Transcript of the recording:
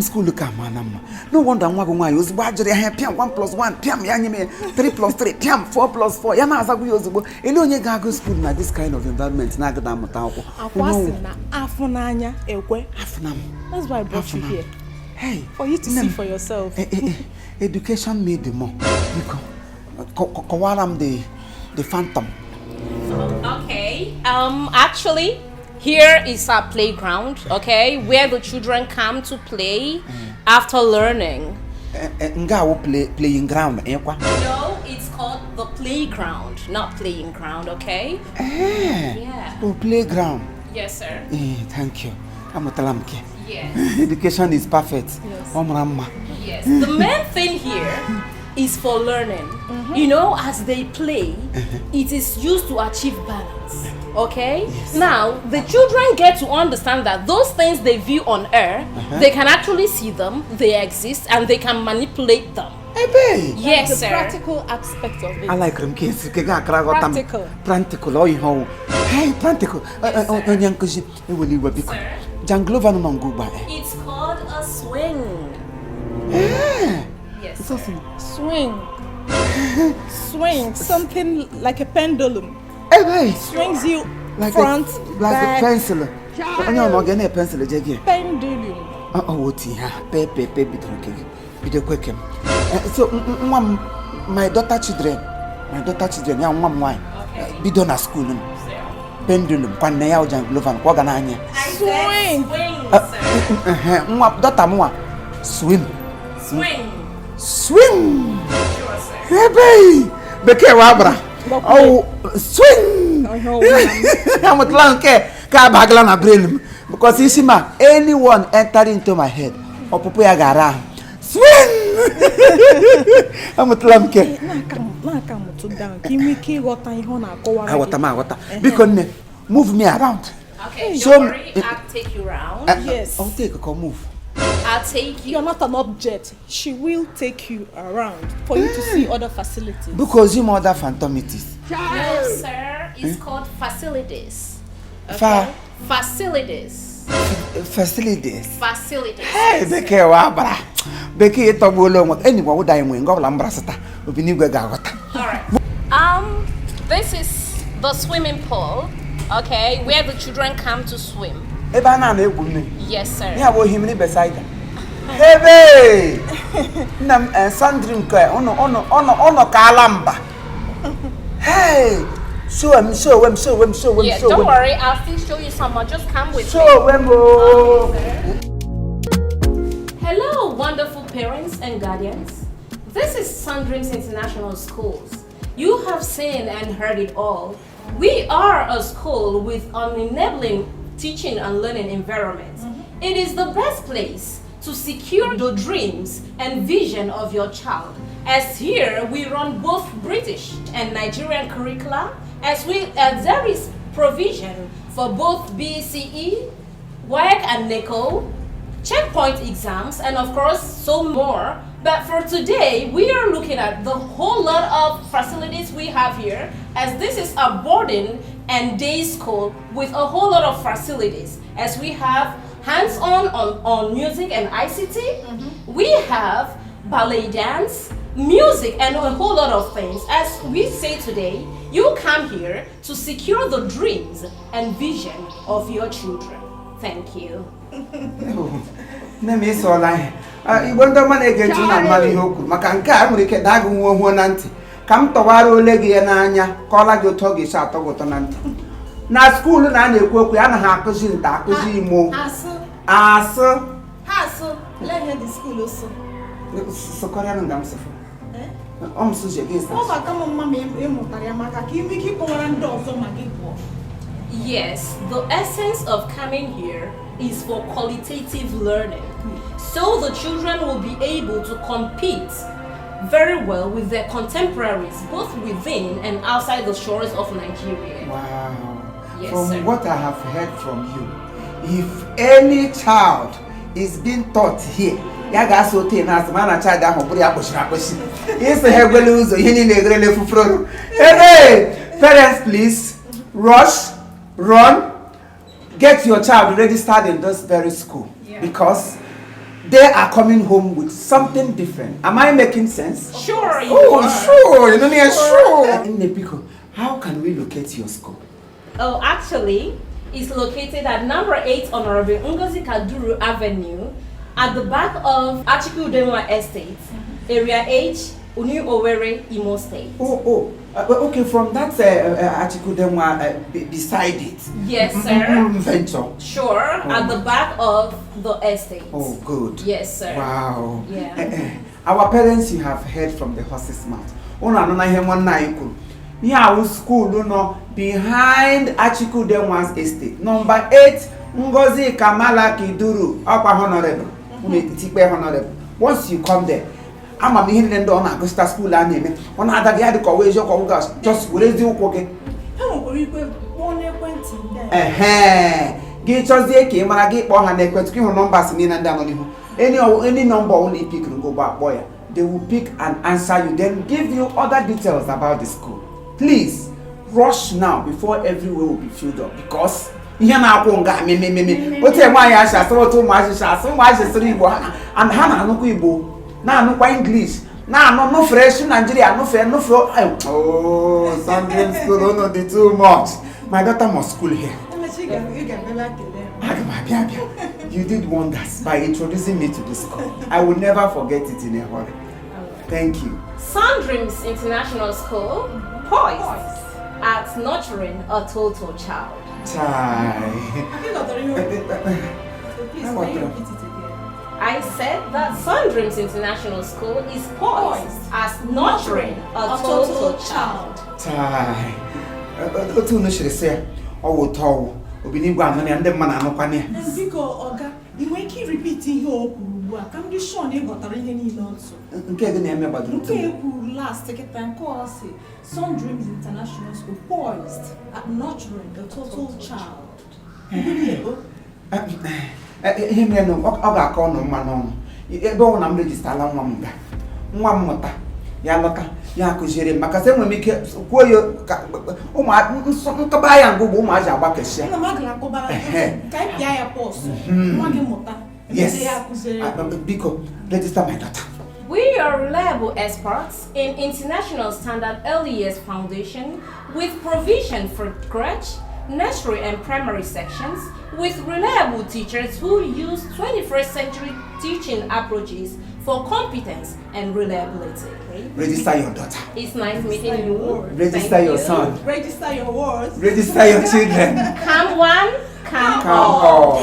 school ka manama. No wonder nwa go nwa ozugbo ajiri ahia piam 1 plus 1 piam ya nyime 3 plus 3 piam 4 plus 4 ya na azagu ozugbo. Ele onye ga go school na this kind of environment na agada amuta akwụkwọ. Akwasi na afunanya ekwe. Afunam. That's why I brought you here. Hey, for you to see for yourself. Education made the more. Kawaram the phantom. Okay. Actually, here is our playground. Okay, where the children come to play after learning. Playing ground. No, it's called the playground, not playing ground. Okay. Yeah. Oh, playground. Yes, sir. Thank you. I'm a talamke. Yes. Education is perfect. Yes. Yes. The main thing here is for learning. You know, as they play, it is used to achieve balance. Okay? Yes. Now, the children get to understand that those things they view on air, they can actually see them, they exist, and they can manipulate them. Yes, the sir. Practical aspect of it. I like them kids. Practical. Practical. Oh, you hey, practical. Sir. Janglova no manguba. It's called a swing. Yes. It's awesome. Swing. Swing. Something like a pendulum. Hey. Swings you like front, like back. a pencil. No, no, get a pencil again. Pendulum. Oh, what here? Pepe, video quick. So, mom, my daughter children, young mom, why? Be done at school. Pendulum, Panaya, Janglovan, Wagananya. Swing. Swim. Swing. Hey, baby. Beke Wabra. Oh, swing. I'm a clanke. Kabaglan a brain. Because you see, anyone enter into my head. Or Popoya Gara. Swing. I'm a clanke. Because move me around. Okay, don't worry, I'll take you around. Yes. I'll take a move. I'll take you. You're not an object. She will take you around for you to see other facilities. Because you mother phantomities. No, sir. It's called facilities. Okay? Facilities. Facilities. Hey, Beke Wabra. Beke Tobolo, anyone would die when Goblin Brasata will be new Gagota. Alright. This is the swimming pool, okay, where the children come to swim. Yes, sir. Yeah, well, him beside her. Hey, Nam and Sandrin ono Kalamba. Hey, show him. Yeah, don't worry, I'll still show you some more. Just come with me. Show him. Hello, wonderful parents and guardians. This is Sandrin's International Schools. You have seen and heard it all. We are a school with an enabling teaching and learning environment. It is the best place to secure the dreams and vision of your child. As here, we run both British and Nigerian curricula, as there is provision for both BCE, WAEC and NECO, checkpoint exams, and of course, so more. But for today, we are looking at the whole lot of facilities we have here, as this is a boarding and day school with a whole lot of facilities, as we have hands-on on music and ICT, we have ballet dance, music, and a whole lot of things. As we say today, you come here to secure the dreams and vision of your children. Thank you. Name is all I wonder man again to Mali Hoku. Makanka, America, Dagu, Nanti. Come to Waro Legi and Anya, call out your togi shot of Wotananti. Now, school and I work with Anna Hakusin, Imo. Sir. Let me the school also. So, Korean and Gamsa. Such against. Oh, come on, Mammy, keep on doors on my gig. Yes, the essence of coming here is for qualitative learning. So the children will be able to compete very well with their contemporaries, both within and outside the shores of Nigeria. Wow. Yes, from sir. What I have heard from you, if any child is being taught here, Yaga so ten as man a child that yes, I have lose hey, parents, please rush, run, get your child registered in this very school, because they are coming home with something different. Am I making sense? Sure, you Oh, are. sure. You know, yeah, sure. Nepiko, how can we locate your school? Oh, actually, it's located at number 8 Honorable Ngozi Kaduru Avenue at the back of Achikudenwa Estate, Area H, Uni Owerri, Imo State. Okay, from that Achikudenwa beside it. Yes, sir. Venture. Sure, at the back of the estate. Oh, good. Yes, sir. Wow. Yeah. Our parents, you have heard from the horse's mouth. Una no na ihe nwanna iku. Here our school no behind Achikudenwa's estate. Number 8 Ngozi Kamala Kiduru, Upper Honorable. Honorable. Once you come there, I'm a meeting and on a start school and name. One other guy to call your gas. Just raise you cooking. Get us the came and I get one and they numbers in and down. Any number only pick and go back, boy. They will pick and answer you, then give you other details about the school. Please rush now before everywhere will be filled up because here now me. What am I asked? So too much so much is Igbo and Hana no Igbo. Now no English. Now no fresh Nigeria, no fair, no flow. Oh, something school don't know the too much. My daughter must school here. You did wonders by introducing me to the school. I will never forget it in a hurry. Thank you. Sundreams International School, poised at nurturing a total child. I said that Sundreams International School is poised as nurturing a total child. Otu no should say, oh, tall. Obinigwa anọ and the man anọkwane. Biko oga, you make it repeat ihe o kwuru ugbu kam dị sure na ịghọtara ihe niile ọsọ. Nke gị na-eme gbadoro. Nke e kwuru last seketa nke ọ sị Sundreams International School poised at nurturing the total child. Ihe mere na ọ ga-akọ ọnụ mma n'ọnụ. Ebe ọ na m registala nwa m ga. Nwa m mụta ya lọta ya akụziere maka sị enwere m ike kwuo ya ụmụ nkaba ya ngụgụ ụmụ aja agbakeshia. Yes. Biko, register my daughter. We are reliable experts in international standard early years foundation with provision for crèche, nursery and primary sections with reliable teachers who use 21st century teaching approaches for competence and reliability. Register your daughter. It's nice meeting you. Register your son. Register your words. Register your children. Come one, come all.